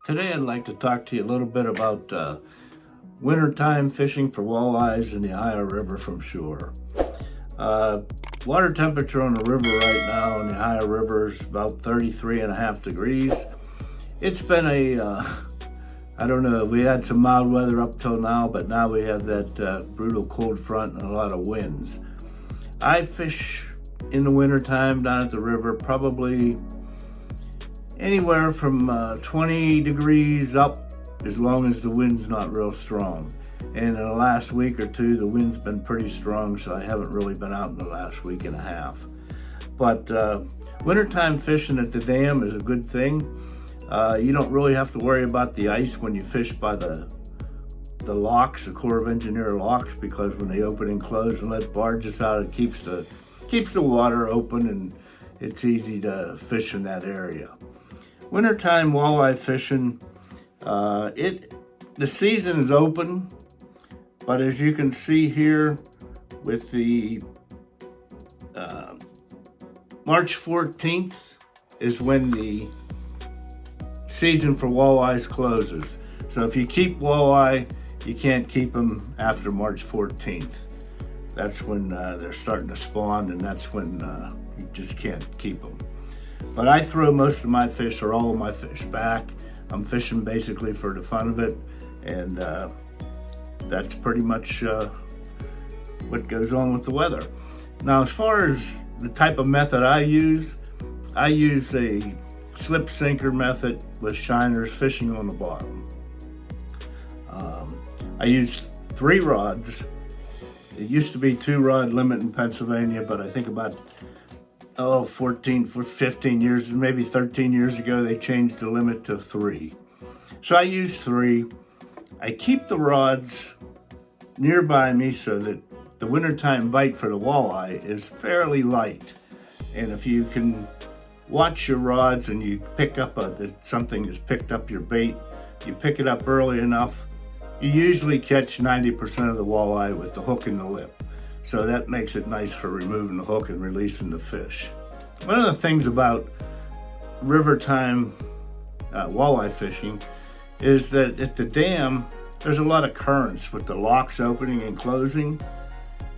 Today I'd like to talk to you a little bit about wintertime fishing for walleyes in the Ohio River from shore. Water temperature on the river right now in the Ohio River is about 33.5 degrees. It's been I don't know, we had some mild weather up till now, but now we have that brutal cold front and a lot of winds. I fish in the wintertime down at the river probably anywhere from 20 degrees up, as long as the wind's not real strong. And in the last week or two, the wind's been pretty strong, so I haven't really been out in the last week and a half. But wintertime fishing at the dam is a good thing. You don't really have to worry about the ice when you fish by the locks, the Corps of Engineer locks, because when they open and close and let barges out, it keeps the water open and it's easy to fish in that area. Wintertime walleye fishing, the season is open, but as you can see here with the March 14th is when the season for walleyes closes. So if you keep walleye, you can't keep them after March 14th. That's when they're starting to spawn, and that's when you just can't keep them. But I throw most of my fish, or all of my fish, back. I'm fishing basically for the fun of it, and that's pretty much what goes on with the weather. Now, as far as the type of method I use a slip sinker method with shiners fishing on the bottom. I use 3 rods. It used to be 2-rod limit in Pennsylvania, but I think about 15 years, maybe 13 years ago, they changed the limit to 3. So I use 3. I keep the rods nearby me so that the wintertime bite for the walleye is fairly light. And if you can watch your rods and you pick up that something has picked up your bait, you pick it up early enough, you usually catch 90% of the walleye with the hook in the lip. So that makes it nice for removing the hook and releasing the fish. One of the things about river time walleye fishing is that at the dam, there's a lot of currents with the locks opening and closing,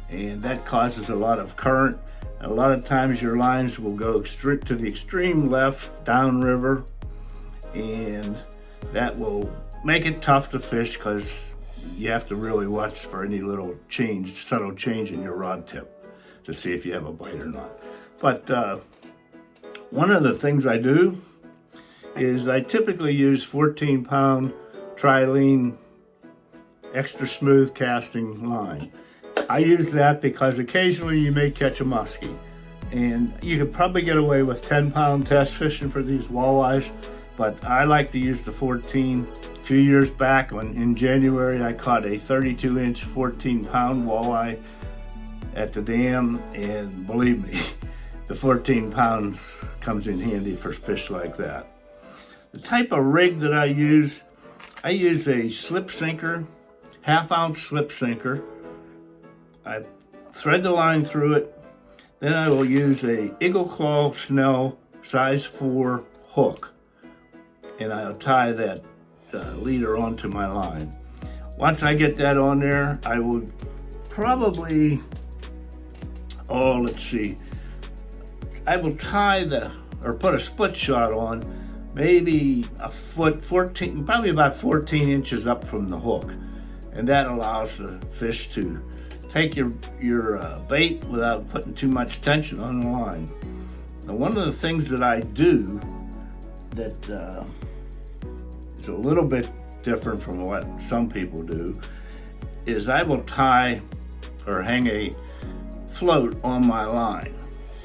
and that causes a lot of current. A lot of times your lines will go straight to the extreme left downriver, and that will make it tough to fish because you have to really watch for any little subtle change in your rod tip to see if you have a bite or not. But one of the things I do is I typically use 14-pound trilene extra smooth casting line. I use that because occasionally you may catch a muskie, and you could probably get away with 10-pound test fishing for these walleyes, but I like to use the 14. A few years back, in January, I caught a 32-inch 14-pound walleye at the dam, and believe me, the 14 pounds comes in handy for fish like that. The type of rig that I use a slip sinker, half-ounce slip sinker. I thread the line through it. Then I will use a Eagle Claw Snell size 4 hook, and I'll tie that leader onto my line. Once I get that on there, I will probably, I will tie or put a split shot on, maybe a foot, probably about 14 inches up from the hook. And that allows the fish to take your bait without putting too much tension on the line. Now, one of the things that I do that is a little bit different from what some people do is I will tie or hang a float on my line.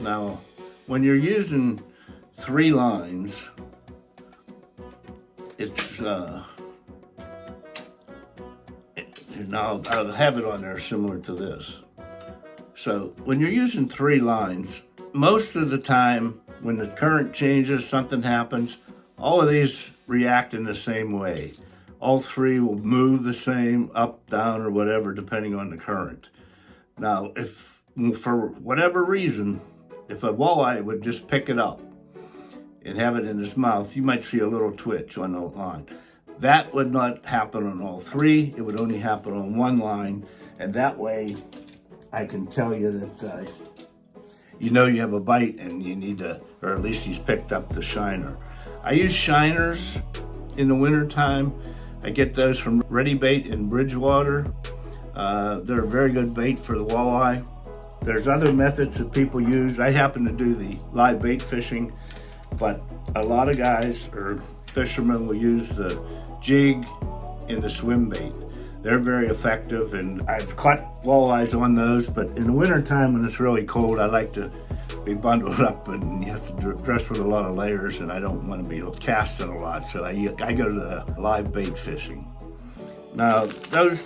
Now, when you're using 3 lines, it's now I'll have it on there similar to this. So when you're using 3 lines, most of the time when the current changes, something happens, all of these react in the same way. All 3 will move the same, up, down, or whatever, depending on the current. Now, if for whatever reason, if a walleye would just pick it up and have it in his mouth, you might see a little twitch on the line. That would not happen on all three. It would only happen on one line. And that way I can tell you that you know you have a bite and you need to, or at least he's picked up the shiner. I use shiners in the wintertime. I get those from Reddi Bait in Bridgewater. They're a very good bait for the walleye. There's other methods that people use. I happen to do the live bait fishing, but a lot of guys or fishermen will use the jig and the swim bait. They're very effective, and I've caught walleyes on those, but in the wintertime when it's really cold, I like to be bundled up and you have to dress with a lot of layers, and I don't want to be casting a lot, so I go to the live bait fishing. Now, those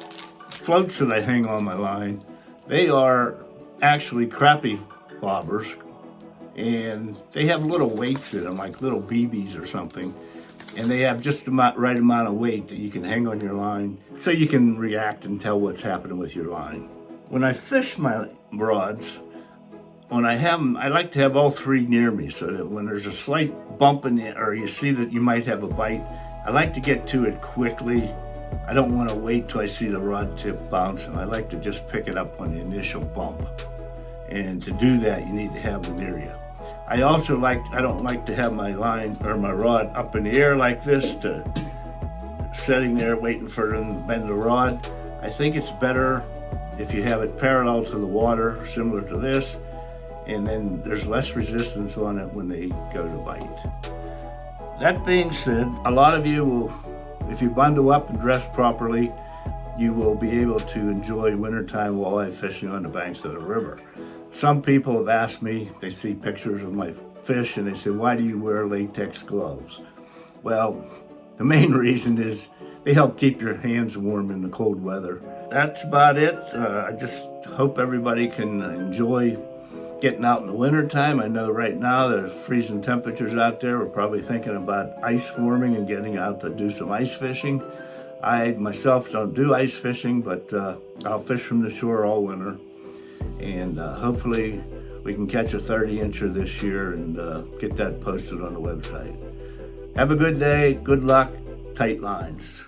floats that I hang on my line, they are actually crappie bobbers, and they have little weights in them, like little BBs or something, and they have just the right amount of weight that you can hang on your line so you can react and tell what's happening with your line. When I fish my rods, when I have them, I like to have all three near me so that when there's a slight bump in it or you see that you might have a bite, I like to get to it quickly. I don't want to wait till I see the rod tip bouncing. I like to just pick it up on the initial bump. And to do that, you need to have them near you. I don't like to have my line or my rod up in the air like this, sitting there waiting for them to bend the rod. I think it's better if you have it parallel to the water, similar to this, and then there's less resistance on it when they go to bite. That being said, a lot of you will, if you bundle up and dress properly, you will be able to enjoy wintertime walleye fishing on the banks of the river. Some people have asked me, they see pictures of my fish and they say, why do you wear latex gloves? Well, the main reason is they help keep your hands warm in the cold weather. That's about it. I just hope everybody can enjoy getting out in the wintertime. I know right now there's freezing temperatures out there. We're probably thinking about ice forming and getting out to do some ice fishing. I myself don't do ice fishing, but I'll fish from the shore all winter. And hopefully we can catch a 30-incher this year and get that posted on the website. Have a good day, good luck, tight lines.